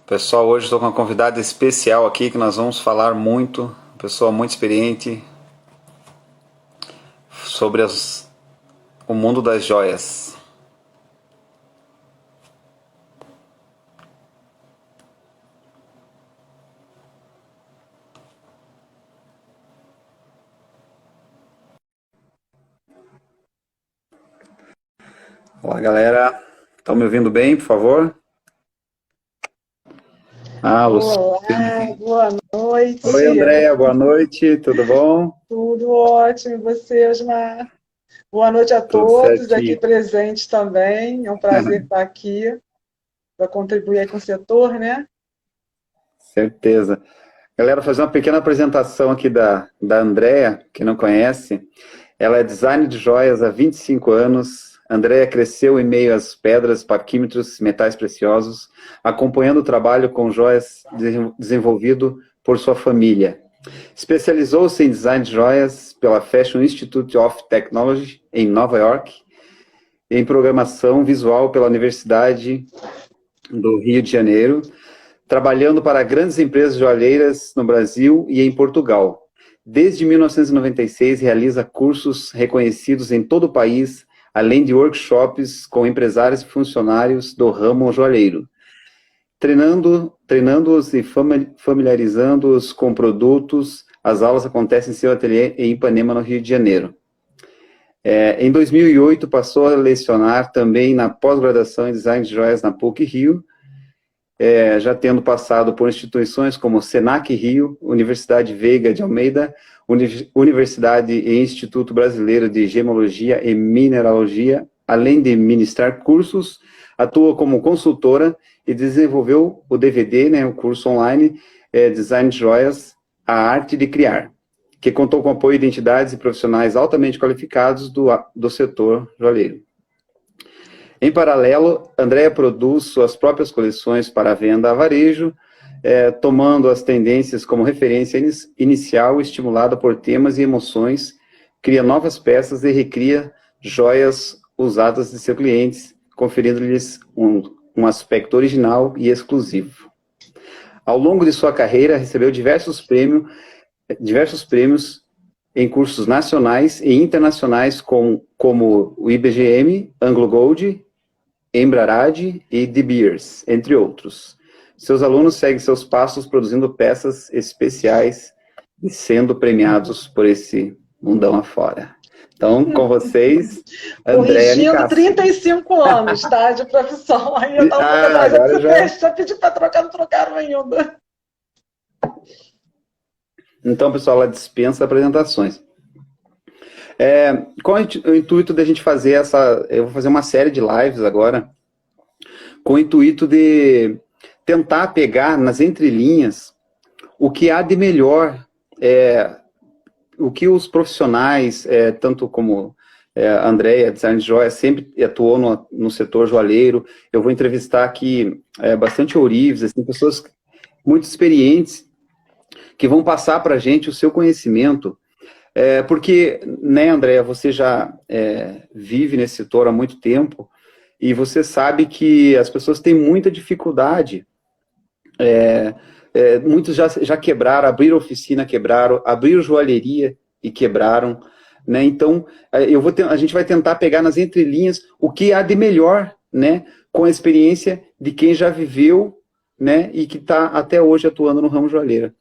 Pessoal, hoje estou com uma convidada especial aqui que nós vamos falar muito, uma pessoa muito experiente sobre o mundo das joias. Olá, galera. Estão me ouvindo bem, por favor? Luciano Olá, aqui. boa Oi, noite. Andréia, boa noite, tudo bom? Tudo ótimo, e você, Osmar? Boa noite a Tudo todos aqui certinho. presentes também. É um prazer estar aqui para contribuir aí com o setor, né? Certeza. Galera, fazer uma pequena apresentação aqui da Andrea, que não conhece. Ela é designer de joias há 25 anos. A Andrea cresceu em meio às pedras, paquímetros, metais preciosos, acompanhando o trabalho com joias desenvolvido por sua família. Especializou-se em design de joias pela Fashion Institute of Technology, em Nova York, e em programação visual pela Universidade do Rio de Janeiro, trabalhando para grandes empresas joalheiras no Brasil e em Portugal. Desde 1996, realiza cursos reconhecidos em todo o país, além de workshops com empresários e funcionários do ramo joalheiro, treinando-os e familiarizando-os com produtos. As aulas acontecem em seu ateliê em Ipanema, no Rio de Janeiro. Em 2008, passou a lecionar também na pós-graduação em Design de Joias na PUC-Rio, já tendo passado por instituições como Senac Rio, Universidade Veiga de Almeida, Universidade e Instituto Brasileiro de Gemologia e Mineralogia, além de ministrar cursos, atua como consultora e desenvolveu o DVD, né, o curso online, Design de Joias, a Arte de Criar, que contou com apoio de entidades e profissionais altamente qualificados do setor joalheiro. Em paralelo, Andrea produz suas próprias coleções para venda a varejo, tomando as tendências como referência inicial, estimulada por temas e emoções, cria novas peças e recria joias usadas de seus clientes, conferindo-lhes um aspecto original e exclusivo. Ao longo de sua carreira, recebeu diversos prêmios em cursos nacionais e internacionais, como o IBGM, Anglo Gold, Embrarad e De Beers, entre outros. Seus alunos seguem seus passos produzindo peças especiais e sendo premiados por esse mundão afora. Então, com vocês, Andréa Corrigindo Nicásio. 35 anos, tá? De profissão. Aí eu estava um pouco atrás. Já Agora já. já pedi para trocar, não trocaram ainda. Então, pessoal, ela dispensa apresentações. Qual é o intuito da gente fazer essa... Eu vou fazer uma série de lives agora, com o intuito de tentar pegar nas entrelinhas o que há de melhor, o que os profissionais, tanto como a Andrea, design de joia, sempre atuou no setor joalheiro. Eu vou entrevistar aqui bastante ourives, assim, pessoas muito experientes, que vão passar para a gente o seu conhecimento, porque, né, Andrea, você já vive nesse setor há muito tempo, e você sabe que as pessoas têm muita dificuldade. Muitos já quebraram, abriram oficina, quebraram, abriram joalheria e quebraram, né? Então, a gente vai tentar pegar nas entrelinhas o que há de melhor, né? Com a experiência de quem já viveu, né? E que está até hoje atuando no ramo joalheiro.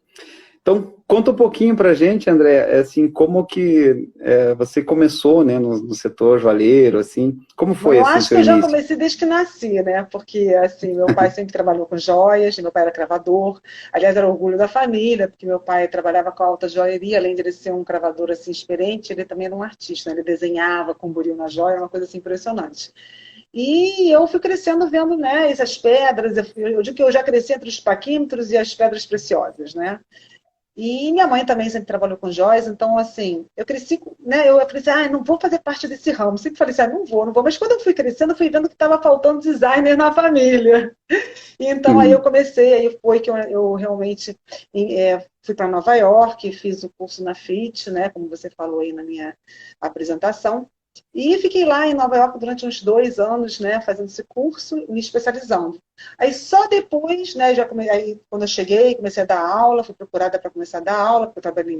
Então, conta um pouquinho para a gente, André, assim, como que você começou, né, no setor joalheiro, assim, como Bom, foi, eu assim, o acho que seu eu já início? comecei desde que nasci, né? Porque, assim, meu pai sempre trabalhou com joias, meu pai era cravador. Aliás, era orgulho da família, porque meu pai trabalhava com alta joalheria, além de ele ser um cravador, assim, experiente, ele também era um artista, né? Ele desenhava com buril na joia, uma coisa, assim, impressionante. E eu fui crescendo vendo, né, essas pedras, eu digo que eu já cresci entre os paquímetros e as pedras preciosas, né? E minha mãe também sempre trabalhou com joias, então, assim, eu cresci, né, eu falei assim, não vou fazer parte desse ramo. Sempre falei assim, não vou. Mas quando eu fui crescendo, eu fui vendo que estava faltando designer na família. E então, aí eu Uhum. comecei, aí foi que eu realmente fui para Nova York, fiz o curso na FIT, né, como você falou aí na minha apresentação. E fiquei lá em Nova York durante uns 2 anos, né, fazendo esse curso, me especializando. Aí só depois, né, aí, quando eu cheguei, comecei a dar aula, fui procurada para começar a dar aula, porque eu trabalhei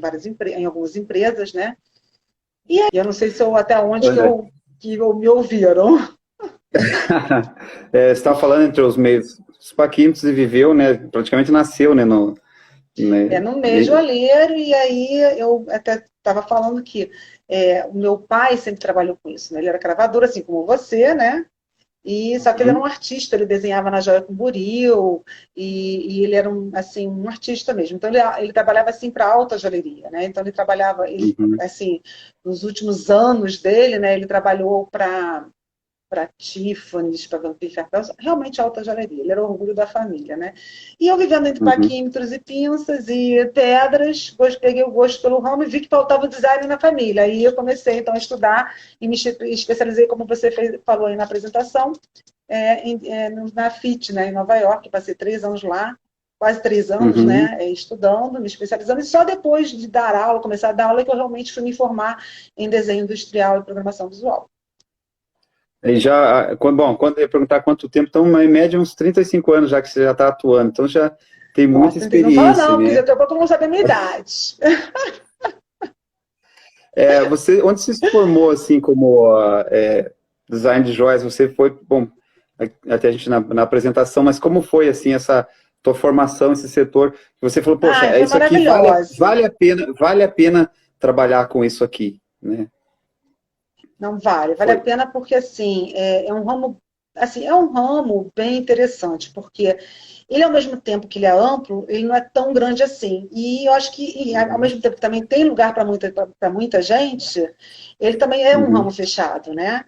em algumas empresas, né? E aí, eu não sei se eu, até onde que eu me ouviram. Você estava falando entre os meios os paquímetros e viveu, né? Praticamente nasceu, né? É no meio joalheiro, e aí eu até estava falando que o meu pai sempre trabalhou com isso, né? Ele era cravador, assim como você, né? E só que ele era um artista, ele desenhava na joia com buril, e ele era assim, um artista mesmo. Então ele trabalhava assim para alta joalheria, né? Então ele trabalhava, Uhum. assim, nos últimos anos dele, né? Ele trabalhou para Tiffany's, para Van Cleef & Arpels, realmente alta joalheria. Ele era o orgulho da família, né? E eu vivendo entre Uhum. paquímetros e pinças e pedras, peguei o gosto pelo ramo e vi que faltava o design na família. Aí eu comecei, então, a estudar e me especializei, como você falou aí na apresentação, na FIT, né, em Nova York. Passei 3 anos lá, quase 3 anos, Uhum. né, estudando, me especializando, e só depois de dar aula, começar a dar aula, que eu realmente fui me formar em desenho industrial e programação visual. E já, quando eu ia perguntar quanto tempo, então, em média, uns 35 anos já que você já está atuando, então já tem muita Nossa, não fala experiência, não, porque né? daqui a pouco eu não saber a minha idade. Onde você se formou, assim, como design de joias? Você foi, bom, até a gente na apresentação, mas como foi, assim, essa tua formação, esse setor? Você falou, poxa, Ai, foi isso aqui vale, maravilhosa. vale a pena trabalhar com isso aqui, né? Não vale, vale a Foi. pena porque assim, um ramo, assim, é um ramo bem interessante, porque ele ao mesmo tempo que ele é amplo, ele não é tão grande assim. E eu acho que ao Uhum. mesmo tempo que também tem lugar para muita gente, ele também é um Uhum. ramo fechado, né?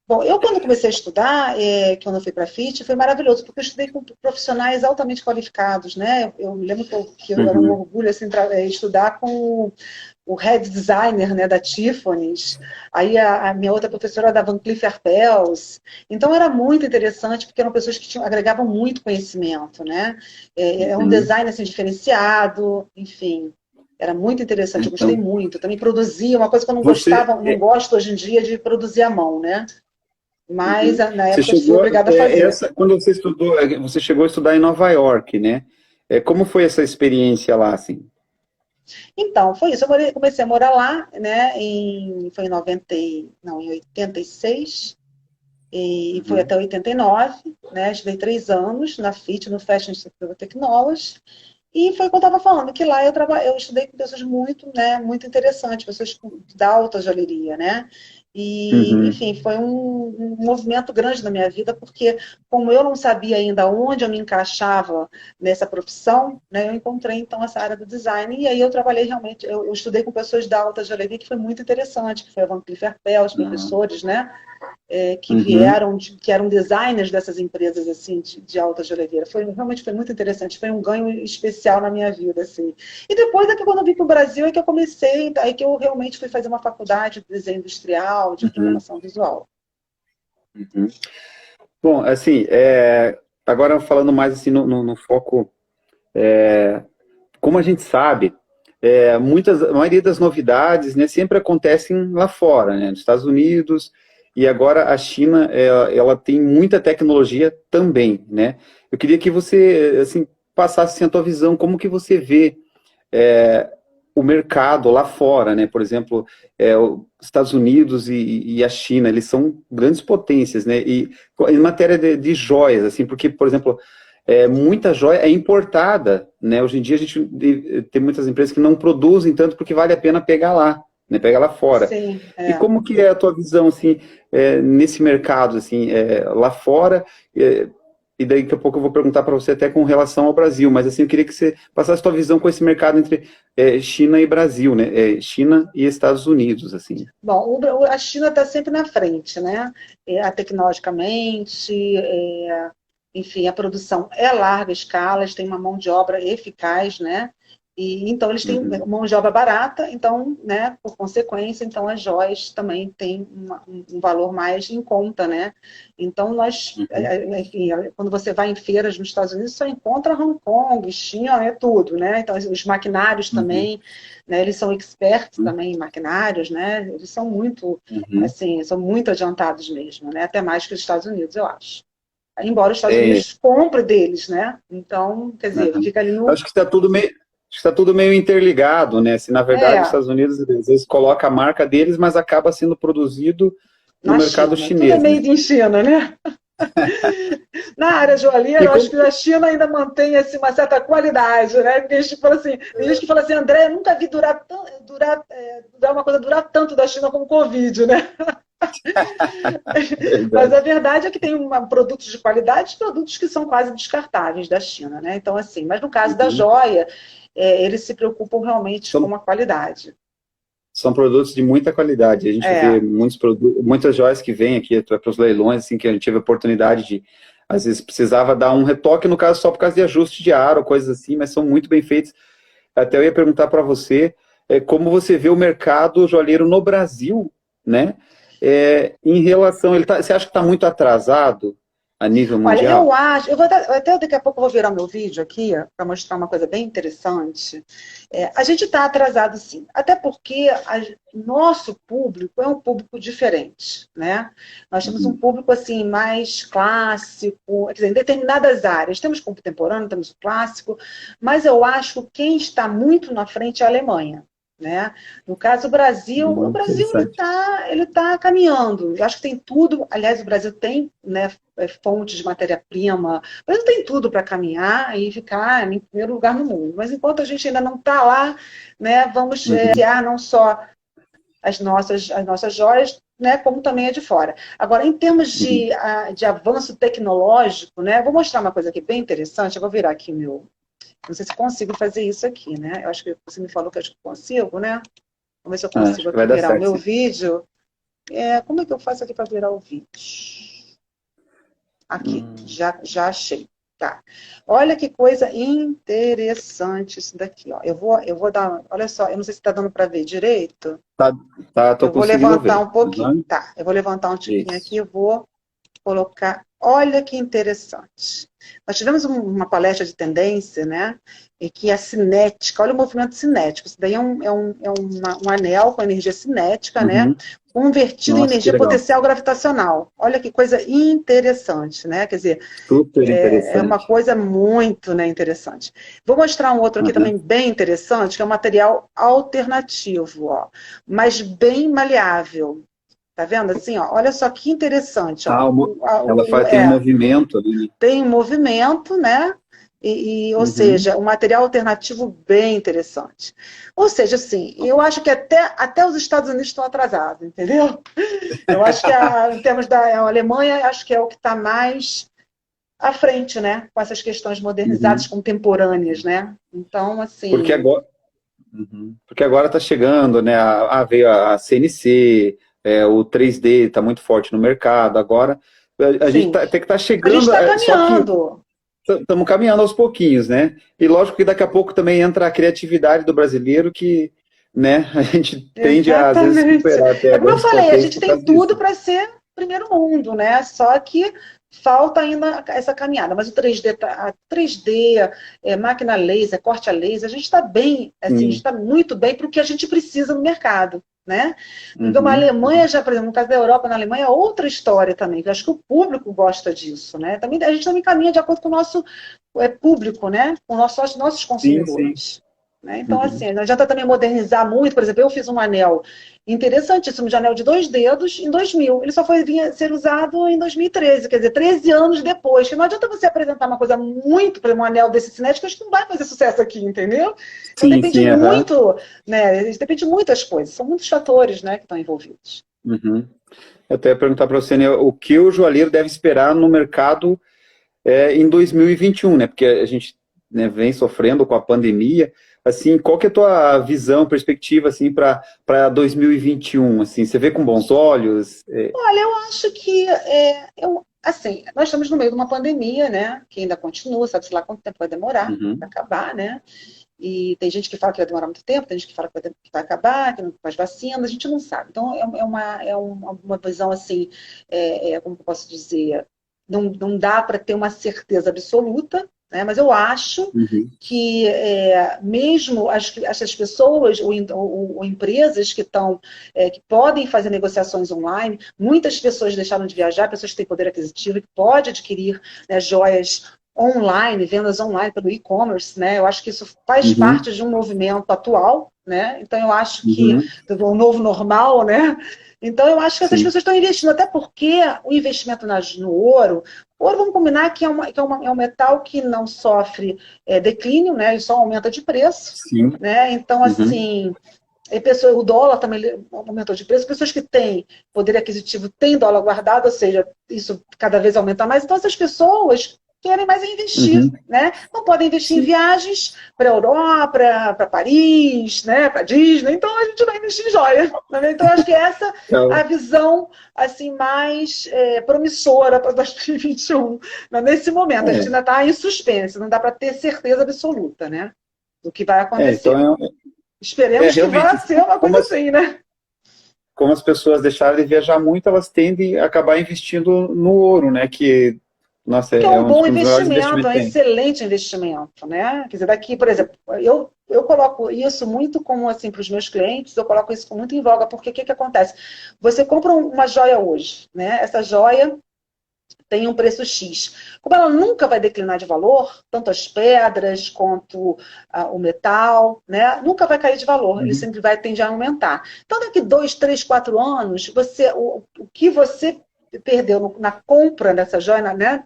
Bom, eu quando comecei a estudar, quando eu fui para a FIT, foi maravilhoso, porque eu estudei com profissionais altamente qualificados, né? Eu me lembro que eu era um Uhum. orgulho assim, estudar com o head designer, né, da Tiffany's, aí a minha outra professora era da Van Cleef Arpels. Então era muito interessante, porque eram pessoas que agregavam muito conhecimento, né? É um Uhum. design assim, diferenciado, enfim. Era muito interessante, eu gostei Então, muito. Eu também produzia, uma coisa que eu não você, gostava, não gosto hoje em dia de produzir à mão, né? Mas uhum. na Você época eu fui chegou, obrigada a fazer. quando você estudou, você chegou a estudar em Nova York, né? Como foi essa experiência lá, assim? Então, foi isso. Comecei a morar lá, né? Foi em 90, não, em 86. E foi Uhum. até 89, né? Estudei 3 anos na FIT, no Fashion Institute of Technology. E foi o que eu estava falando, que lá eu estudei com pessoas muito, né, muito interessantes, pessoas da alta joalheria, né? E, Uhum. enfim, foi um movimento grande na minha vida, porque como eu não sabia ainda onde eu me encaixava nessa profissão, né, eu encontrei então essa área do design, e aí eu trabalhei realmente, eu estudei com pessoas da alta joalheria, que foi muito interessante, que foi a Van Cleef Arpels, Ah, professores, né? Que uhum. vieram, que eram designers dessas empresas assim de alta joalheria. Realmente foi muito interessante, foi um ganho especial na minha vida. Assim. E depois é que quando eu vim para o Brasil é que eu comecei, aí que eu realmente fui fazer uma faculdade de desenho industrial, de Uhum. programação visual. Uhum. Bom, assim, agora falando mais assim no foco, como a gente sabe, a maioria das novidades, né, sempre acontecem lá fora, né, nos Estados Unidos, e agora a China, ela tem muita tecnologia também, né? Eu queria que você, assim, passasse assim, a tua visão, como que você vê o mercado lá fora, né? Por exemplo, os Estados Unidos e a China, eles são grandes potências, né? E em matéria de joias, assim, porque, por exemplo, muita joia é importada, né? Hoje em dia a gente tem muitas empresas que não produzem tanto porque vale a pena pegar lá, né? Pegar lá fora. Sim, E como que é a tua visão, assim, nesse mercado, assim, lá fora? E daí daqui a pouco eu vou perguntar para você até com relação ao Brasil, mas assim, eu queria que você passasse a tua visão com esse mercado entre China e Brasil, né? China e Estados Unidos, assim. bom, a China está sempre na frente, né? Tecnologicamente, enfim, a produção é larga escala, tem uma mão de obra eficaz, né? E, então, eles têm mão de obra barata, então, né, por consequência, então as joias também têm um valor mais em conta, né? Então, enfim, quando você vai em feiras nos Estados Unidos, você encontra Hong Kong, China, é tudo, né? Então, os maquinários também, né, eles são experts também em maquinários, né? Eles são muito, assim, são muito adiantados mesmo, né? Até mais que os Estados Unidos, eu acho. Embora os Estados Unidos compre deles, né? Então, quer dizer, fica ali no... Acho que está tudo meio interligado, né? Se na verdade os Estados Unidos às vezes coloca a marca deles, mas acaba sendo produzido no mercado China. Tudo é chinês, né? made in China, né? Na área joalheira, eu acho que a China ainda mantém assim, uma certa qualidade, né? Porque tem gente que fala assim, André, eu nunca vi uma coisa durar tanto da China como o Covid, né? Mas a verdade é que tem produtos de qualidade e produtos que são quase descartáveis da China, né? Então, assim, mas no caso da joia, eles se preocupam realmente com a qualidade. São produtos de muita qualidade. A gente vê muitas joias que vêm aqui para os leilões, assim, que a gente teve a oportunidade de, às vezes, precisava dar um retoque, no caso, só por causa de ajuste de aro, coisas assim, mas são muito bem feitos. Até eu ia perguntar para você como você vê o mercado joalheiro no Brasil, né? Em relação, você acha que está muito atrasado a nível mundial? Olha, eu acho, até daqui a pouco eu vou virar meu vídeo aqui para mostrar uma coisa bem interessante. A gente está atrasado sim, até porque nosso público é um público diferente, né? Nós temos um público assim mais clássico, quer dizer, em determinadas áreas. Temos contemporâneo, temos o clássico, mas eu acho que quem está muito na frente é a Alemanha. Né? No caso, o Brasil ele tá caminhando. Eu acho que tem tudo. Aliás, o Brasil tem, né, fontes de matéria-prima. O Brasil tem tudo para caminhar e ficar em primeiro lugar no mundo. Mas enquanto a gente ainda não está lá, né, vamos criar não só as nossas joias, né, como também a de fora. Agora, em termos de avanço tecnológico, né, vou mostrar uma coisa aqui bem interessante. Eu vou virar aqui meu... Não sei se consigo fazer isso aqui, né? Eu acho que você me falou que acho que consigo, né? Vamos ver se eu consigo aqui virar o meu vídeo. Como é que eu faço aqui para virar o vídeo? Aqui, já achei. Tá. Olha que coisa interessante isso daqui, ó. Eu vou dar, olha só, eu não sei se está dando para ver direito. Tô conseguindo ver. Eu vou levantar um pouquinho, tá? Eu vou levantar um tiquinho aqui, eu vou colocar. Olha que interessante. Nós tivemos uma palestra de tendência, né? E que a cinética, olha o movimento cinético. Isso daí é um anel com energia cinética, né? Convertido em energia potencial gravitacional. Olha que coisa interessante, né? Quer dizer, é uma coisa muito, né, interessante. Vou mostrar um outro aqui também bem interessante, que é um material alternativo, ó, mas bem maleável. Tá vendo assim, ó? Olha só que interessante. Ó. Tem um movimento ali. Tem um movimento, né? Ou seja, um material alternativo bem interessante. Ou seja, assim, eu acho que até os Estados Unidos estão atrasados, entendeu? Eu acho que em termos da Alemanha, acho que é o que está mais à frente, né? Com essas questões modernizadas, contemporâneas, né? Então, assim... Porque agora está chegando, né? Veio a CNC... o 3D está muito forte no mercado. Agora, a gente tem que estar chegando... A gente está caminhando. Estamos caminhando aos pouquinhos, né? E lógico que daqui a pouco também entra a criatividade do brasileiro que, né, a gente tende a, às vezes, superar até. Como eu falei, a gente tem tudo para ser primeiro mundo, né? Só que falta ainda essa caminhada. Mas o 3D, máquina laser, corte a laser, a gente está bem, assim, a gente está muito bem para o que a gente precisa no mercado. Né? Então, a Alemanha, já, por exemplo, no caso da Europa, na Alemanha, é outra história também, que eu acho que o público gosta disso, né? Também, a gente também caminha de acordo com o nosso público, né? Com nossos consumidores. Né? Então, assim, não adianta também modernizar muito. Por exemplo, eu fiz um anel interessantíssimo de anel de 2 dedos em 2000. Ele só foi ser usado em 2013, quer dizer, 13 anos depois. Que não adianta você apresentar uma coisa muito, por exemplo, um anel desse cinético, acho que não vai fazer sucesso aqui, entendeu? Então depende muito, né? Depende de muitas coisas, são muitos fatores, né, que estão envolvidos. Eu até ia perguntar para você, né, o que o joalheiro deve esperar no mercado em 2021, né? Porque a gente, né, vem sofrendo com a pandemia. Assim, qual que é a tua visão, perspectiva, assim, para 2021? Assim, você vê com bons olhos? Olha, eu acho que, assim, nós estamos no meio de uma pandemia, né, que ainda continua, sabe-se lá quanto tempo vai demorar para acabar, né? E tem gente que fala que vai demorar muito tempo, tem gente que fala que vai acabar, que não faz vacina, a gente não sabe. Então, uma visão assim, como eu posso dizer, não dá para ter uma certeza absoluta, né? Mas eu acho que mesmo as pessoas ou empresas que que podem fazer negociações online, muitas pessoas deixaram de viajar, pessoas que têm poder aquisitivo, que podem adquirir, né, joias online, vendas online pelo e-commerce, né? Eu acho que isso faz parte de um movimento atual, né? Então eu acho que o novo normal, né? Então eu acho que essas pessoas estão investindo, até porque o investimento no ouro, vamos combinar que é um metal que não sofre declínio, né? Ele só aumenta de preço, né? Então assim, o dólar também aumentou de preço, pessoas que têm poder aquisitivo têm dólar guardado, ou seja, isso cada vez aumenta mais. Então essas pessoas querem mais investir, né? Não podem investir em viagens para a Europa, para Paris, né? Para Disney, então a gente vai investir em joia. Né? Então, acho que essa é a visão assim, mais promissora para 2021. Nesse momento, a gente ainda está em suspense, não dá para ter certeza absoluta, né? Do que vai acontecer. Esperemos que vá ser uma coisa assim, né? Como as pessoas deixaram de viajar muito, elas tendem a acabar investindo no ouro, né? Que nossa, que é um bom investimento, é um excelente investimento, né? Quer dizer, daqui, por exemplo, eu coloco isso muito como, assim, para os meus clientes, eu coloco isso muito em voga, porque o que acontece? Você compra uma joia hoje, né? Essa joia tem um preço X. Como ela nunca vai declinar de valor, tanto as pedras quanto o metal, né? Nunca vai cair de valor, ele sempre vai tender a aumentar. Então, daqui 2, 3, 4 anos, o que você perdeu na compra dessa joia, né?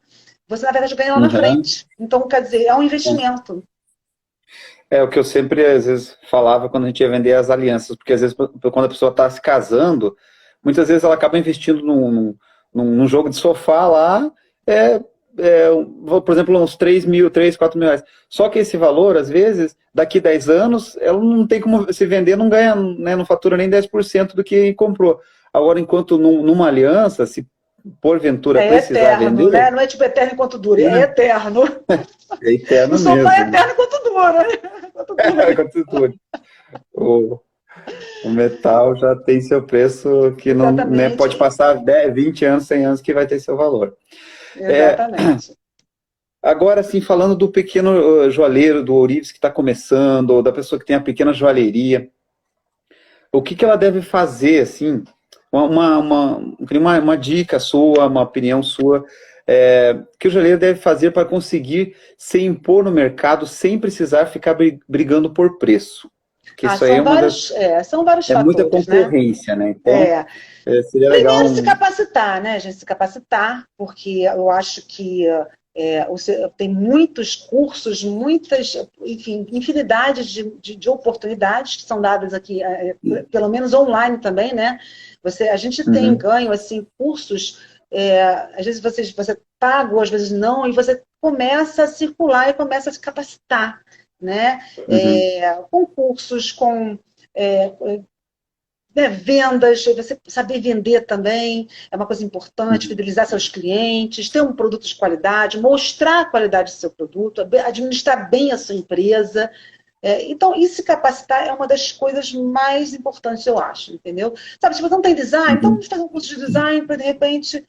Você, na verdade, ganha lá na frente. Então, quer dizer, é um investimento. É o que eu sempre, às vezes, falava quando a gente ia vender as alianças, porque, às vezes, quando a pessoa está se casando, muitas vezes ela acaba investindo num jogo de sofá lá, por exemplo, uns 3 mil, 3, 4 mil reais. Só que esse valor, às vezes, daqui 10 anos, ela não tem como se vender, não ganha, né, não fatura nem 10% do que comprou. Agora, enquanto numa aliança, se porventura precisar eterno, vender... né? Não é tipo eterno enquanto dura, é eterno. É eterno mesmo. O sofá é eterno enquanto dura. Enquanto dura. O metal já tem seu preço que não, né, pode passar 10, 20 anos, 100 anos que vai ter seu valor. Exatamente. Agora, assim, falando do pequeno joalheiro, do ourives que está começando, ou da pessoa que tem a pequena joalheria, o que ela deve fazer, assim, uma dica sua, uma opinião sua, que o joalheiro deve fazer para conseguir se impor no mercado sem precisar ficar brigando por preço? Porque isso aí são vários fatores, muita concorrência, né? Então, seria legal... Primeiro, se capacitar, né, gente? Se capacitar, porque eu acho que tem muitos cursos, enfim, infinidade de oportunidades que são dadas aqui, pelo menos online também, né? A gente tem ganho, assim, cursos, às vezes você paga, ou às vezes não, e você começa a circular e começa a se capacitar, né? Com cursos, com vendas, você saber vender também é uma coisa importante, fidelizar seus clientes, ter um produto de qualidade, mostrar a qualidade do seu produto, administrar bem a sua empresa. Então, se capacitar é uma das coisas mais importantes, eu acho, entendeu? Sabe, se você não tem design, então vamos fazer um curso de design para, de repente,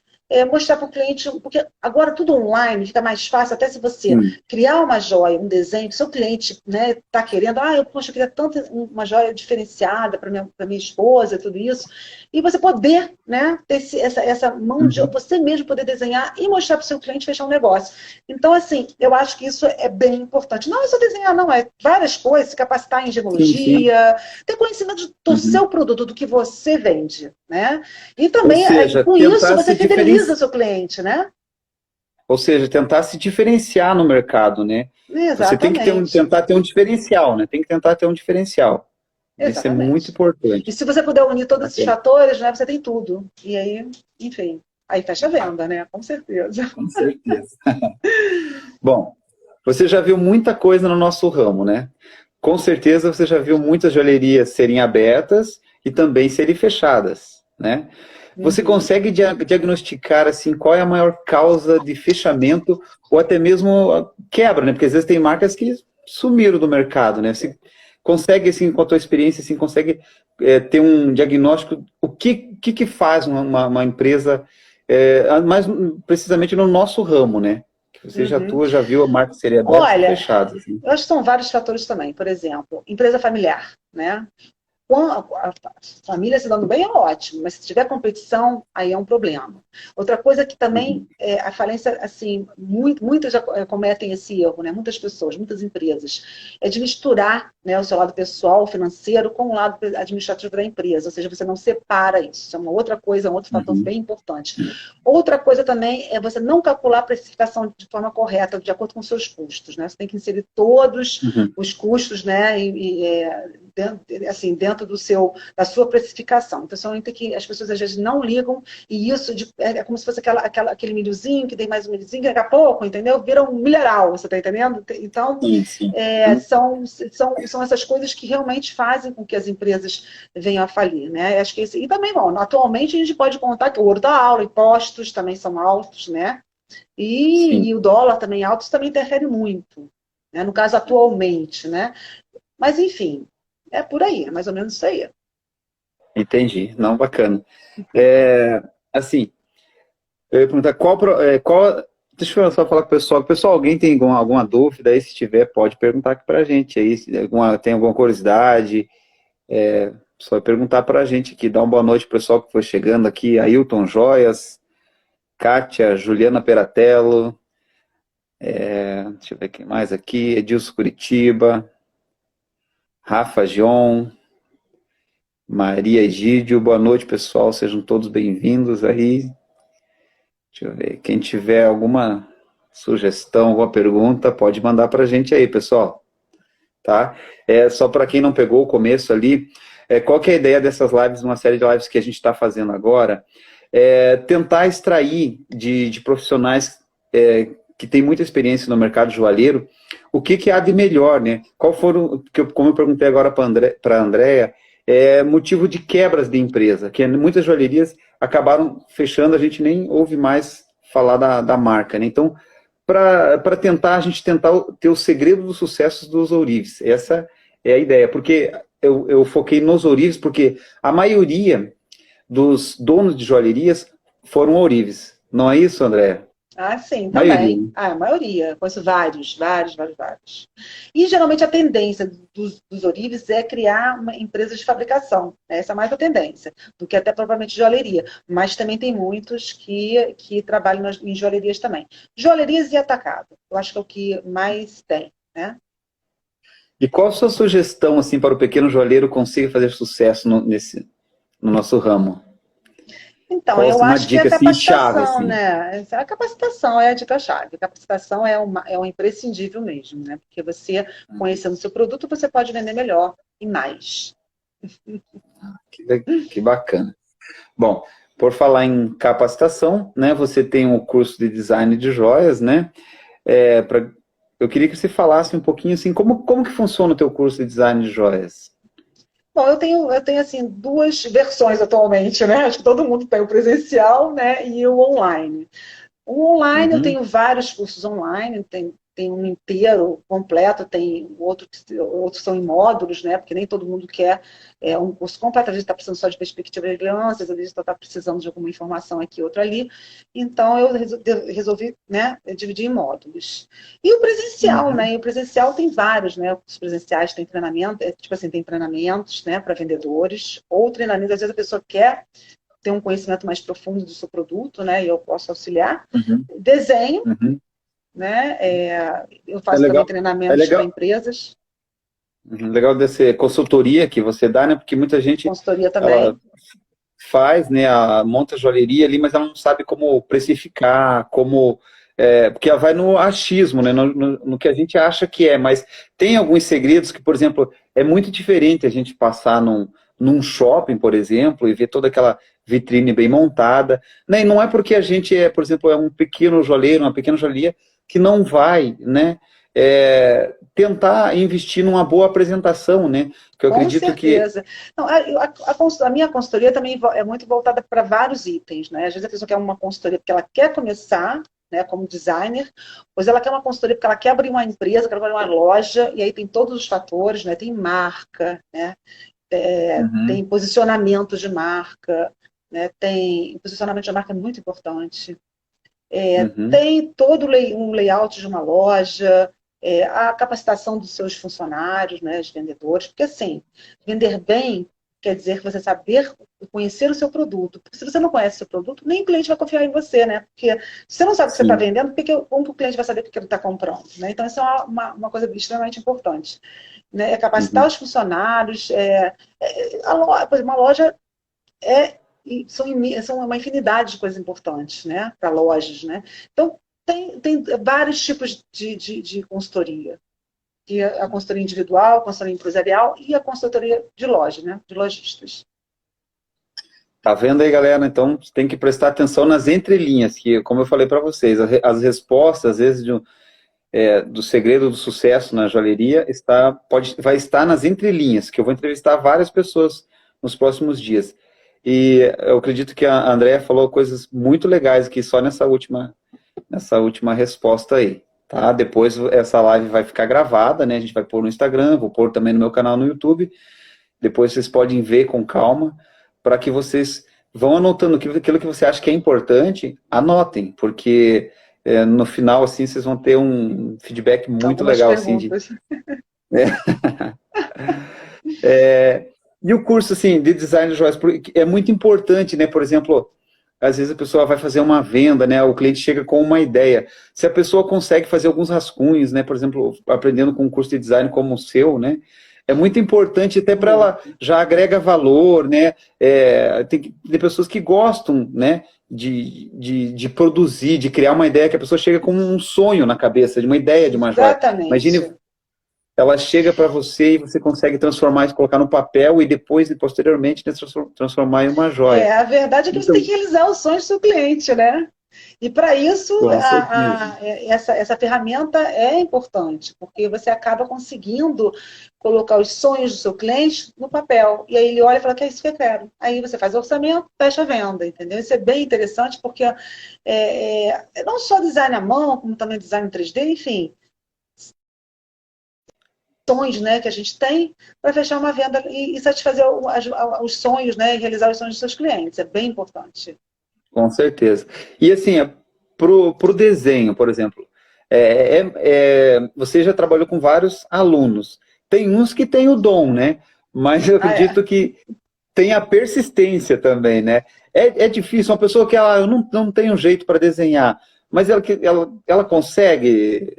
mostrar para o cliente, porque agora tudo online fica mais fácil, até se você criar uma joia, um desenho, que seu cliente está querendo, eu queria tanto uma joia diferenciada para minha esposa, tudo isso, e você poder, né, ter essa mão de você mesmo poder desenhar e mostrar para o seu cliente fechar um negócio. Então, assim, eu acho que isso é bem importante. Não é só desenhar, não, é várias coisas, se capacitar em gemologia, ter conhecimento do seu produto, do que você vende, né? E também, com isso, você fideliza o seu cliente, né? Ou seja, tentar se diferenciar no mercado, né? Exatamente. Você tem que tentar ter um diferencial, né? Tem que tentar ter um diferencial. Exatamente. Isso é muito importante. E se você puder unir todos esses fatores, né, você tem tudo. E aí, enfim, aí fecha a venda, né? Com certeza. Com certeza. Bom, você já viu muita coisa no nosso ramo, né? Com certeza você já viu muitas joalherias serem abertas e também serem fechadas, né? Você consegue diagnosticar, assim, qual é a maior causa de fechamento ou até mesmo quebra, né? Porque às vezes tem marcas que sumiram do mercado, né? Você consegue, assim, com a tua experiência, assim, consegue ter um diagnóstico, o que faz uma empresa, mais precisamente no nosso ramo, né? Que você já Uhum. atua, já viu a marca seria aberta e Olha, fechada, assim. eu acho que são vários fatores também. Por exemplo, empresa familiar, né? Com a família se dando bem é ótimo, mas se tiver competição, aí é um problema. Outra coisa que também, Uhum. a falência, assim, muitas já cometem esse erro, né? Muitas pessoas, muitas empresas, é de misturar, né, o seu lado pessoal, financeiro, com o lado administrativo da empresa, ou seja, você não separa isso. Isso é uma outra coisa, um outro fator Uhum. bem importante. Outra coisa também é você não calcular a precificação de forma correta, de acordo com os seus custos, né? Você tem que inserir todos Uhum. os custos, né, dentro da sua precificação. Então, são que as pessoas às vezes não ligam, e isso é como se fosse aquele milhozinho, que tem mais um milhozinho, que daqui a pouco, entendeu? Vira um milharal, você está entendendo? Então, Sim, sim. Uhum. são essas coisas que realmente fazem com que as empresas venham a falir, né? Acho que e também, bom, atualmente a gente pode contar que o ouro da aula, impostos também são altos, né? Sim, E o dólar também alto, isso também interfere muito, né? No caso, atualmente, né? Mas, enfim, é por aí, é mais ou menos isso aí. entendi. Não, bacana. Assim, eu ia perguntar deixa eu só falar com o pessoal. Pessoal, alguém tem alguma dúvida aí? Se tiver, pode perguntar aqui pra gente aí. Se tem alguma curiosidade, só perguntar pra gente aqui. Dá uma boa noite pro pessoal que foi chegando aqui. Ailton Joias, Kátia, Juliana Peratello, deixa eu ver quem mais aqui. Edilson Curitiba, Rafa Gion, Maria Egídio. Boa noite, pessoal. Sejam todos bem-vindos aí. Deixa eu ver. Quem tiver alguma sugestão, alguma pergunta, pode mandar para a gente aí, pessoal. Tá? Só para quem não pegou o começo ali, qual que é a ideia dessas lives, uma série de lives que a gente está fazendo agora? Tentar extrair de profissionais que têm muita experiência no mercado joalheiro, o que há de melhor, né? Qual foram, como eu perguntei agora para a Andrea, motivo de quebras de empresa, que muitas joalherias acabaram fechando, a gente nem ouve mais falar da marca, né? Então, para tentar, a gente tentar ter o segredo dos sucessos dos ourives. Essa é a ideia, porque eu foquei nos ourives, porque a maioria dos donos de joalherias foram ourives. Não é isso, André? Ah, sim, Maioria, também. né? Ah, a maioria. Conheço vários. E geralmente a tendência dos ourives é criar uma empresa de fabricação, né? Essa é mais a tendência, do que até propriamente joalheria. Mas também tem muitos que trabalham em joalherias também. Joalherias e atacado. Eu acho que é o que mais tem, né? E qual a sua sugestão assim, para o pequeno joalheiro conseguir fazer sucesso no nosso ramo? Então, Qual eu uma acho que é a dica assim, chave? capacitação, Assim? né? A capacitação é a dica-chave. A capacitação é uma imprescindível mesmo, né? Porque você, conhecendo o seu produto, você pode vender melhor e mais. Que bacana. Bom, por falar em capacitação, né, você tem um curso de design de joias, né? Eu queria que você falasse um pouquinho assim, como que funciona o teu curso de design de joias? Bom, eu tenho assim duas versões atualmente, né? Acho que todo mundo tem o presencial, né, e o online. O online, eu Uhum. tenho vários cursos online, tem um inteiro, completo, tem outros são em módulos, né? Porque nem todo mundo quer um curso completo, às vezes está precisando só de perspectiva de crianças, às vezes está precisando de alguma informação aqui, outra ali. Então, eu resolvi, né, dividir em módulos. E o presencial, Uhum. né? E o presencial tem vários, né? Os presenciais têm treinamento, tipo assim, tem treinamentos, né, para vendedores, ou treinamento, às vezes a pessoa quer ter um conhecimento mais profundo do seu produto, né? E eu posso auxiliar. Uhum. Desenho, Uhum. né? Eu É faço também legal, é treinamentos para legal, empresas, legal dessa consultoria que você dá, né? Porque muita gente consultoria ela também. faz, né, monta a joalheria ali, mas ela não sabe como precificar, porque ela vai no achismo, né, no que a gente acha que é, mas tem alguns segredos que, por exemplo, é muito diferente a gente passar num shopping, por exemplo, e ver toda aquela vitrine bem montada, né, e não é porque a gente por exemplo, é um pequeno joalheiro, uma pequena joalheria, que não vai, né, tentar investir numa boa apresentação, né, que eu Com acredito que... certeza. Não, a minha consultoria também é muito voltada para vários itens, né? Às vezes a pessoa quer uma consultoria porque ela quer começar, né, como designer, pois ela quer uma consultoria porque ela quer abrir uma empresa, quer abrir uma loja, e aí tem todos os fatores, né, tem marca, né, tem Uhum. posicionamento de marca, né, tem posicionamento de marca é muito importante, Uhum. tem todo um layout de uma loja, a capacitação dos seus funcionários, né, os vendedores, porque assim, vender bem quer dizer que você saber conhecer o seu produto. Porque se você não conhece o seu produto, nem o cliente vai confiar em você, né? Porque se você não sabe o que você está Sim. vendendo, como que o cliente vai saber o que ele está comprando? Né? Então, isso é uma coisa extremamente importante. Né? É capacitar Uhum. os funcionários. Por exemplo, uma loja é, são uma infinidade de coisas importantes, né? Para lojas, né? Então, tem vários tipos de consultoria. E a consultoria individual, a consultoria empresarial e a consultoria de loja, né? De lojistas. Tá vendo aí, galera? Então, tem que prestar atenção nas entrelinhas, que, como eu falei para vocês, as respostas, às vezes, do segredo do sucesso na joalheria vai estar nas entrelinhas, que eu vou entrevistar várias pessoas nos próximos dias. E eu acredito que a Andrea falou coisas muito legais aqui só nessa última resposta aí, tá? Depois essa live vai ficar gravada, né? A gente vai pôr no Instagram, vou pôr também no meu canal no YouTube. Depois vocês podem ver com calma, para que vocês vão anotando aquilo que você acha que é importante, anotem, porque no final, assim, vocês vão ter um feedback muito Algumas legal, assim, de... perguntas. E o curso, assim, de design de joias, é muito importante, né? Por exemplo, às vezes a pessoa vai fazer uma venda, né? O cliente chega com uma ideia. Se a pessoa consegue fazer alguns rascunhos, né? Por exemplo, aprendendo com um curso de design como o seu, né? É muito importante até para ela, já agrega valor, né? Tem pessoas que gostam, né? De produzir, de criar uma ideia, que a pessoa chega com um sonho na cabeça, de uma ideia de uma joia. Imagine, Exatamente. ela chega para você e você consegue transformar isso, colocar no papel e depois, e posteriormente, transformar em uma joia. A verdade é que você tem Então, que realizar os sonhos do seu cliente, né? E para isso, com certeza. essa ferramenta é importante, porque você acaba conseguindo colocar os sonhos do seu cliente no papel. E aí ele olha e fala que é isso que eu quero. Aí você faz o orçamento, fecha a venda, entendeu? Isso é bem interessante, porque não só design à mão, como também design em 3D, enfim, sonhos, né, que a gente tem para fechar uma venda e satisfazer os sonhos, né, e realizar os sonhos dos seus clientes. É bem importante. Com certeza. E assim, pro desenho, por exemplo, você já trabalhou com vários alunos. Tem uns que têm o dom, né? Mas eu Ah, é. acredito que tem a persistência também, né? É difícil, uma pessoa que eu não tenho jeito para desenhar, mas ela consegue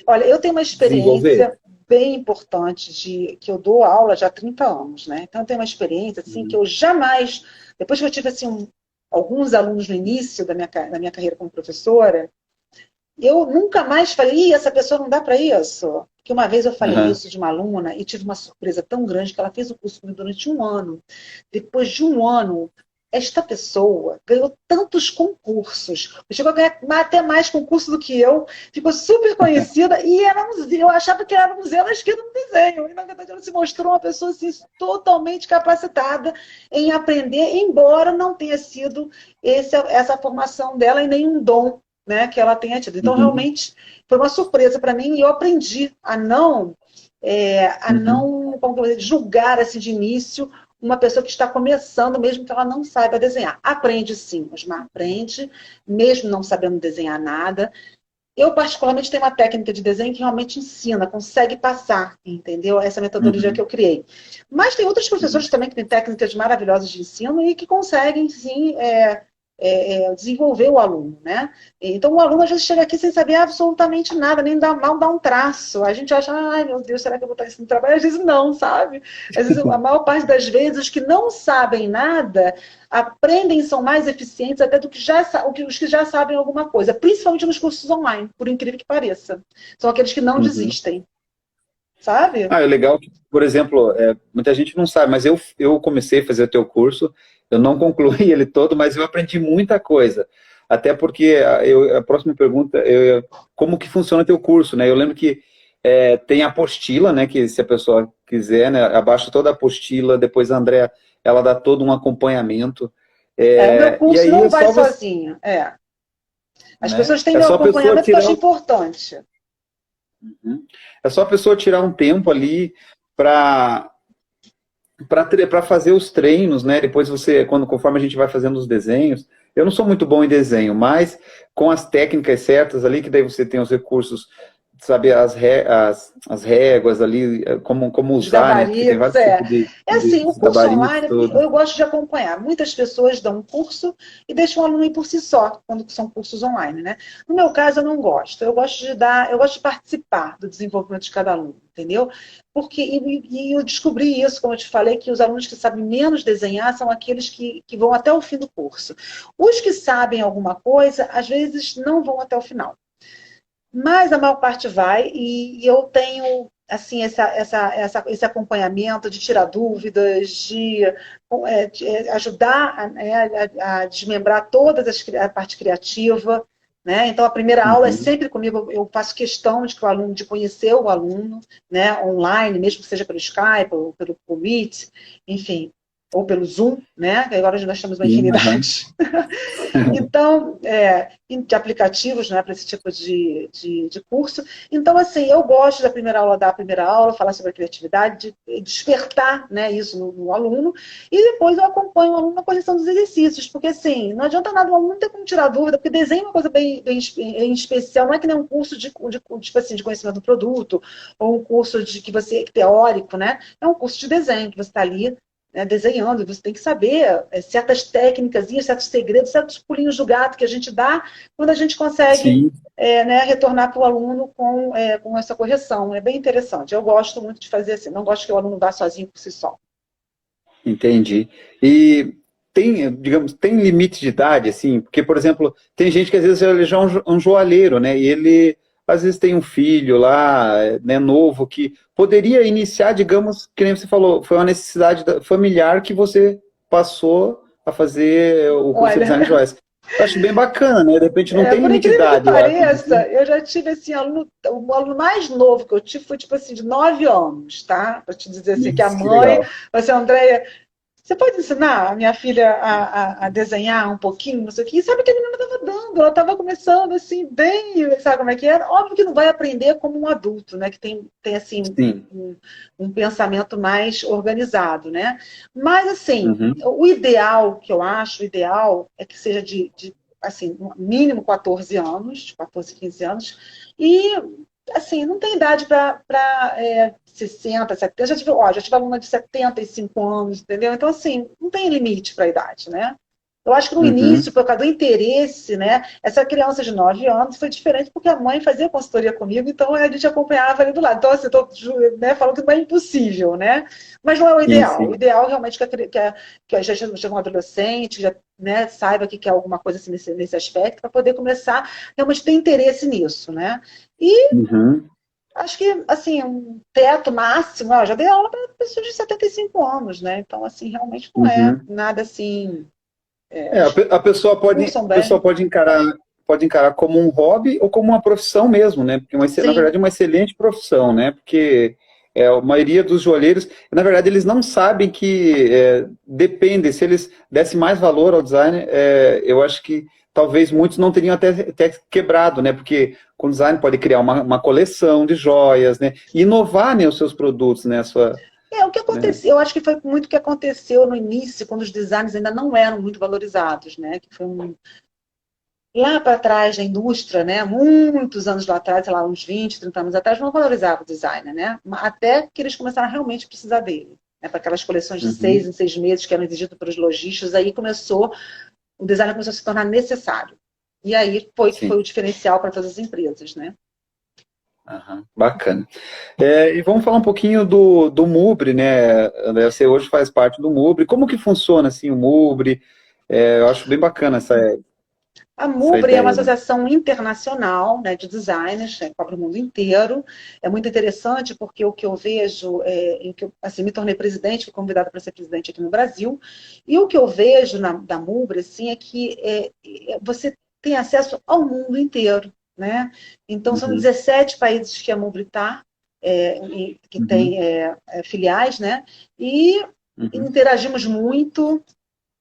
Olha, eu tenho uma desenvolver? experiência bem importante que eu dou aula já há 30 anos, né? Então eu tenho uma experiência assim que Uhum. eu jamais, depois que eu tive assim alguns alunos no início da minha carreira como professora, eu nunca mais falei, essa pessoa não dá para isso. Porque uma vez eu falei Aham. isso de uma aluna e tive uma surpresa tão grande que ela fez o curso comigo durante um ano. Depois de um ano, esta pessoa ganhou tantos concursos, chegou a ganhar até mais concursos do que eu, ficou super conhecida e eu achava que era um zero à esquerda no desenho. E na verdade ela se mostrou uma pessoa assim, totalmente capacitada em aprender, embora não tenha sido essa formação dela e nenhum dom, né, que ela tenha tido. Então, Uhum. realmente, foi uma surpresa para mim e eu aprendi a Uhum. não como que eu vou dizer, julgar assim, de início uma pessoa que está começando, mesmo que ela não saiba desenhar. Aprende sim, Osmar, aprende, mesmo não sabendo desenhar nada. Eu, particularmente, tenho uma técnica de desenho que realmente ensina, consegue passar, entendeu? Essa metodologia que Uhum. eu criei. Mas tem outros Uhum. professores também que têm técnicas maravilhosas de ensino e que conseguem, sim, desenvolver o aluno, né? Então, o aluno às vezes chega aqui sem saber absolutamente nada, nem mal dá um traço. A gente acha, ai meu Deus, será que eu vou estar ensinando trabalho? Às vezes não, sabe? Às vezes, a maior parte das vezes, os que não sabem nada aprendem, são mais eficientes até do que os que já sabem alguma coisa, principalmente nos cursos online, por incrível que pareça. São aqueles que não Uhum. desistem, sabe? É legal que, por exemplo, muita gente não sabe, mas eu comecei a fazer o teu curso, eu não concluí ele todo, mas eu aprendi muita coisa. Até porque a próxima pergunta, como que funciona teu curso, né? Eu lembro que tem a apostila, né? Que se a pessoa quiser, né? Abaixa toda a apostila, depois a Andrea, ela dá todo um acompanhamento. O meu E curso aí não é vai só você... sozinho, As né? pessoas têm É meu só a pessoa acompanhamento que eu acho tirar, importante. é só a pessoa tirar um tempo ali para para fazer os treinos, né? Depois você, conforme a gente vai fazendo os desenhos, eu não sou muito bom em desenho, mas com as técnicas certas ali, que daí você tem os recursos, sabe, as réguas ali, como Os usar, né? Porque tem gabaritos, vários é. tipos de, É assim, de o curso gabaritos, online, tudo. eu gosto de acompanhar. Muitas pessoas dão um curso e deixam o aluno ir por si só, quando são cursos online, né? No meu caso, eu não gosto. Eu gosto de participar do desenvolvimento de cada aluno, entendeu? Porque, e eu descobri isso, como eu te falei, que os alunos que sabem menos desenhar são aqueles que vão até o fim do curso. Os que sabem alguma coisa, às vezes não vão até o final. Mas a maior parte vai, e eu tenho assim esse acompanhamento de tirar dúvidas, de ajudar a desmembrar a parte criativa. Né? Então, a primeira aula é Uhum. sempre comigo, eu faço questão de que o aluno, de conhecer o aluno, né, online, mesmo que seja pelo Skype, ou pelo Meet, enfim, ou pelo Zoom, né? Que agora nós temos uma Sim, aham. infinidade. Então, de aplicativos, né, para esse tipo de curso. Então, assim, eu gosto da primeira aula, dar a primeira aula, falar sobre a criatividade, despertar, né, isso no aluno, e depois eu acompanho o aluno na correção dos exercícios, porque, assim, não adianta nada o aluno ter como tirar dúvida, porque desenho é uma coisa bem em especial, não é que nem um curso tipo assim, de conhecimento do produto, ou um curso teórico, né? É um curso de desenho, que você está ali, né, desenhando, você tem que saber certas técnicas, certos segredos, certos pulinhos do gato que a gente dá quando a gente consegue Sim, né, retornar para o aluno com essa correção. É bem interessante. Eu gosto muito de fazer assim, não gosto que o aluno vá sozinho por si só. entendi. E tem, digamos, tem limite de idade, assim, porque, por exemplo, tem gente que às vezes ele já é um joalheiro, né? E ele às vezes tem um filho lá, né, novo, que poderia iniciar, digamos, que nem você falou, foi uma necessidade familiar que você passou a fazer o curso de Olha, design de joias. Eu acho bem bacana, né? De repente não tem por limite de incrível que idade, eu acho. pareça, eu já tive assim, o aluno mais novo que eu tive foi tipo assim, de 9 anos, tá? Para te dizer assim, que a Isso, que mãe, legal. você, Andréia, você pode ensinar a minha filha a desenhar um pouquinho, não sei o quê? E sabe que a menina estava dando, ela estava começando assim, bem, sabe como é que era? Óbvio que não vai aprender como um adulto, né? Que tem assim, Sim. um pensamento mais organizado, né? Mas assim, Uhum. o ideal que eu acho, o ideal é que seja de assim, mínimo 14 anos, de 14, 15 anos, e assim, não tem idade para 60, 70. Já tive aluna de 75 anos, entendeu? Então, assim, não tem limite para a idade, né? Eu acho que no Uhum. início, por causa do interesse, né? Essa criança de 9 anos foi diferente porque a mãe fazia consultoria comigo, então a gente acompanhava ali do lado. Então, assim, estou né, falando que não é impossível, né? Mas não é o Sim, ideal. O sim. ideal realmente que já chega um adolescente, que já né, saiba que quer alguma coisa assim nesse aspecto, para poder começar realmente ter interesse nisso, né? E Uhum. acho que, assim, um teto máximo, eu já dei aula para pessoas de 75 anos, né? Então, assim, realmente não é Uhum. nada assim. A pessoa Cursam pessoa bem. pode encarar como um hobby ou como uma profissão mesmo, né? Porque na Sim, verdade é uma excelente profissão, né? Porque a maioria dos joalheiros, na verdade, eles não sabem que depende, se eles dessem mais valor ao design, eu acho que talvez muitos não teriam até quebrado, né? Porque com design pode criar uma coleção de joias, né? E inovar, né, os seus produtos, né? o que Né? aconteceu, eu acho que foi muito o que aconteceu no início, quando os designs ainda não eram muito valorizados, né? Que foi lá para trás da indústria, né? Muitos anos lá atrás, sei lá, uns 20, 30 anos atrás, não valorizava o designer, né? Até que eles começaram a realmente precisar dele. Né? Para aquelas coleções de Uhum. 6 em 6 meses que eram exigidas pelos lojistas, aí o designer começou a se tornar necessário. E aí foi que foi Sim. o diferencial para todas as empresas, né? Aham, bacana. E vamos falar um pouquinho do Mubre, né, André? Você hoje faz parte do Mubre. Como que funciona assim o Mubre? Eu acho bem bacana A essa MUBRE é uma ideia, né? associação internacional, né, de designers, né, que cobre o mundo inteiro. É muito interessante porque o que eu vejo, assim, me tornei presidente, fui convidada para ser presidente aqui no Brasil, e o que eu vejo da MUBRE assim, é que você tem acesso ao mundo inteiro. Né? Então, são Uhum, 17 países que a MUBRE está, que uhum, tem filiais, né? E uhum. interagimos muito,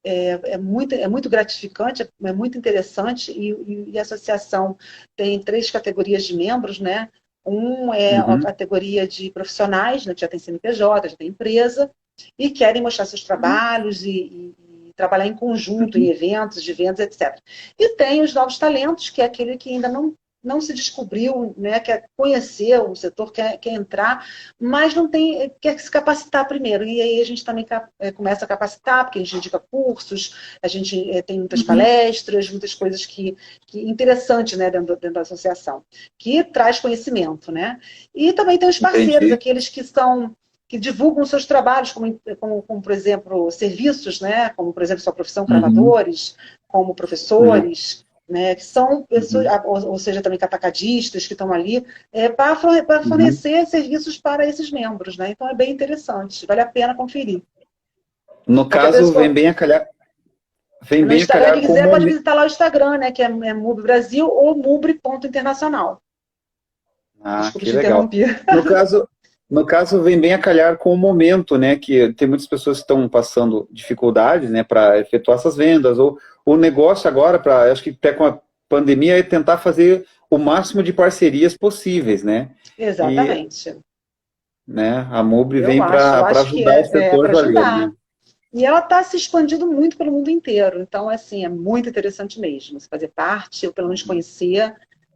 é muito gratificante, é muito interessante, e a associação tem 3 categorias de membros, né? Um é a Uhum. categoria de profissionais, né, que já tem CNPJ, já tem empresa, e querem mostrar seus trabalhos e trabalhar em conjunto, em Uhum. eventos, de vendas, etc. E tem os novos talentos, que é aquele que ainda não se descobriu, né, quer conhecer o setor, quer entrar, mas não tem, quer se capacitar primeiro. E aí a gente também começa a capacitar, porque a gente indica cursos, a gente tem muitas Uhum. palestras, muitas coisas que interessantes, né, dentro da associação, que traz conhecimento, né? E também tem os parceiros, Entendi. aqueles que divulgam seus trabalhos, como, por exemplo, serviços, né? Como, por exemplo, sua profissão, Uhum. cravadores, como Uhum. professores, né? Que são pessoas, Uhum. ou seja, também atacadistas que estão ali, para Uhum. fornecer serviços para esses membros, né? Então é bem interessante, vale a pena conferir. No Qualquer caso, pessoa vem no bem a Instagram calhar que com o quiser pode momento. visitar lá o Instagram, né? Que é Mub Brasil ou Mubre.internacional. Ah, Desculpa que te legal. interromper. No caso, no caso, vem bem a calhar com o momento, né? Que tem muitas pessoas que estão passando dificuldades, né, para efetuar essas vendas. Ou o negócio agora, acho que até com a pandemia, é tentar fazer o máximo de parcerias possíveis, né? E, Exatamente. né, a Mubri Eu vem acho, eu para acho que ajudar o é setor para joalheiro, né? ajudar. E ela está se expandindo muito pelo mundo inteiro. Então, assim, é muito interessante mesmo você fazer parte, ou pelo menos conhecer,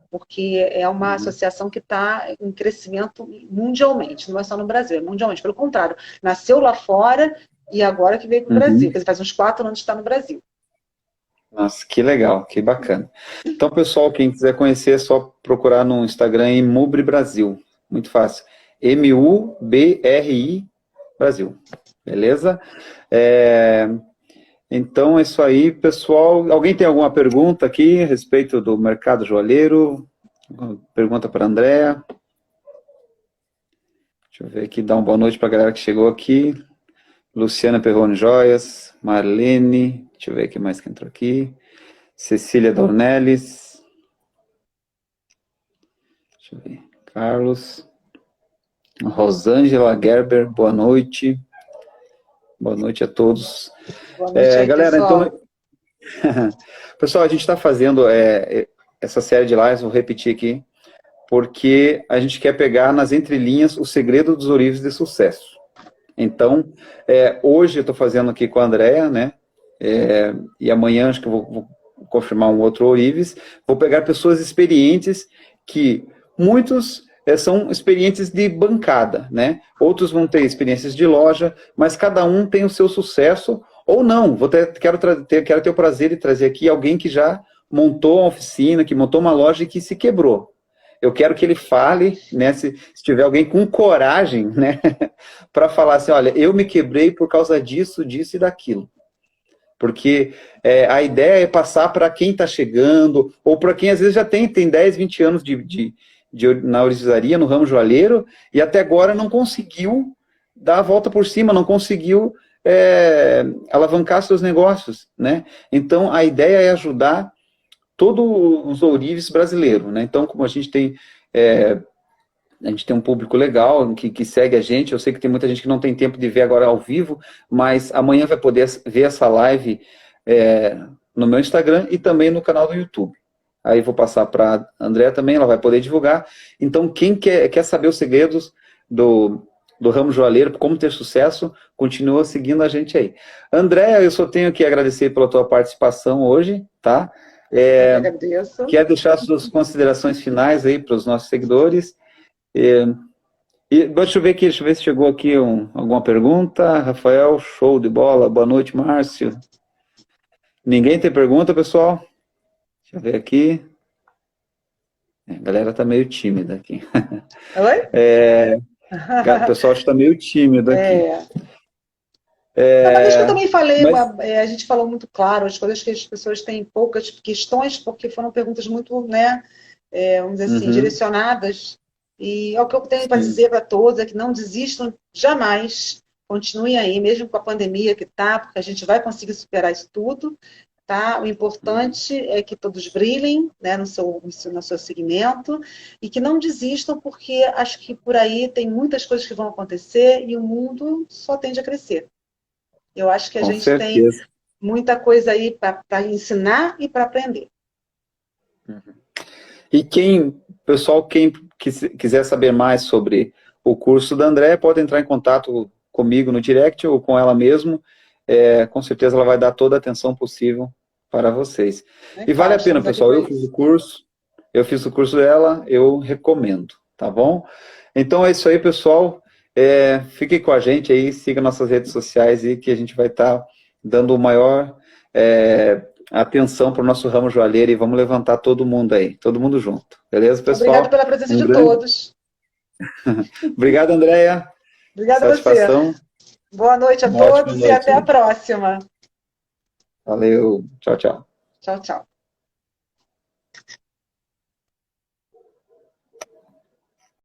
porque é uma Uhum. associação que está em crescimento mundialmente, não é só no Brasil, é mundialmente. Pelo contrário, nasceu lá fora e agora que veio para o Brasil. Uhum. Quer dizer, faz uns 4 anos que está no Brasil. Nossa, que legal, que bacana. Então, pessoal, quem quiser conhecer é só procurar no Instagram em Mubri Brasil. Muito fácil. Mubri Brasil. Beleza? É, então é isso aí, pessoal. Alguém tem alguma pergunta aqui a respeito do mercado joalheiro? Pergunta para a Andréa. Deixa eu ver aqui, dar uma boa noite para a galera que chegou aqui. Luciana Perrone Joias, Marlene, deixa eu ver aqui mais que entrou aqui. Cecília Dornelles, deixa eu ver. Carlos, Rosângela Gerber, boa noite. Boa noite a todos. Boa noite aí, Galera, então, pessoal. pessoal, a gente está fazendo essa série de lives, vou repetir aqui, porque a gente quer pegar nas entrelinhas o segredo dos ourives de sucesso. Então, hoje eu estou fazendo aqui com a Andrea, né? E amanhã acho que eu vou confirmar um outro ourives. Vou pegar pessoas experientes que muitos são experientes de bancada, né? Outros vão ter experiências de loja, mas cada um tem o seu sucesso ou não. Quero ter o prazer de trazer aqui alguém que já montou uma oficina, que montou uma loja e que se quebrou. Eu quero que ele fale, né, se tiver alguém com coragem, né, para falar assim, olha, eu me quebrei por causa disso, disso e daquilo. Porque a ideia é passar para quem está chegando, ou para quem às vezes já tem 10, 20 anos na ourivesaria, no ramo joalheiro, e até agora não conseguiu dar a volta por cima, não conseguiu alavancar seus negócios, né? Então, a ideia é ajudar todos os ourives brasileiros, né? Então, como a gente tem um público legal que segue a gente. Eu sei que tem muita gente que não tem tempo de ver agora ao vivo, mas amanhã vai poder ver essa live no meu Instagram e também no canal do YouTube. Aí vou passar para a Andrea também, ela vai poder divulgar. Então, quem quer saber os segredos do ramo joalheiro, como ter sucesso, continua seguindo a gente aí. Andréa, eu só tenho que agradecer pela tua participação hoje, tá? Eu que agradeço. Quer deixar suas considerações finais aí para os nossos seguidores? Deixa eu ver se chegou aqui alguma pergunta. Rafael, show de bola. Boa noite, Márcio. Ninguém tem pergunta, pessoal? Deixa eu ver aqui. A galera tá meio tímida aqui. Oi? O pessoal está meio tímido aqui. É. Não, mas acho que eu também falei, Mas, a gente falou muito claro, as coisas que as pessoas têm poucas questões, porque foram perguntas muito, né, vamos dizer assim, uhum, direcionadas. E é o que eu tenho para sim, dizer para todos é que não desistam jamais, continuem aí, mesmo com a pandemia que está, porque a gente vai conseguir superar isso tudo, tá? O uhum, importante é que todos brilhem, né, no seu segmento e que não desistam, porque acho que por aí tem muitas coisas que vão acontecer e o mundo só tende a crescer. Eu acho que a com gente tem certeza. muita coisa aí para ensinar e para aprender. E pessoal, quem quiser saber mais sobre o curso da Andréia, pode entrar em contato comigo no direct ou com ela mesmo. Com certeza ela vai dar toda a atenção possível para vocês. E vale a pena, pessoal. Eu fiz o curso dela, eu recomendo, tá bom? Então é isso aí, pessoal. Fiquem com a gente aí, siga nossas redes sociais e que a gente vai estar dando o maior atenção para o nosso ramo joalheiro e vamos levantar todo mundo aí, todo mundo junto. Beleza, pessoal? Obrigada pela presença de todos. Obrigado, Andréia. Obrigada a você. Boa noite a todos e até a próxima. Valeu. Tchau, tchau. Tchau, tchau.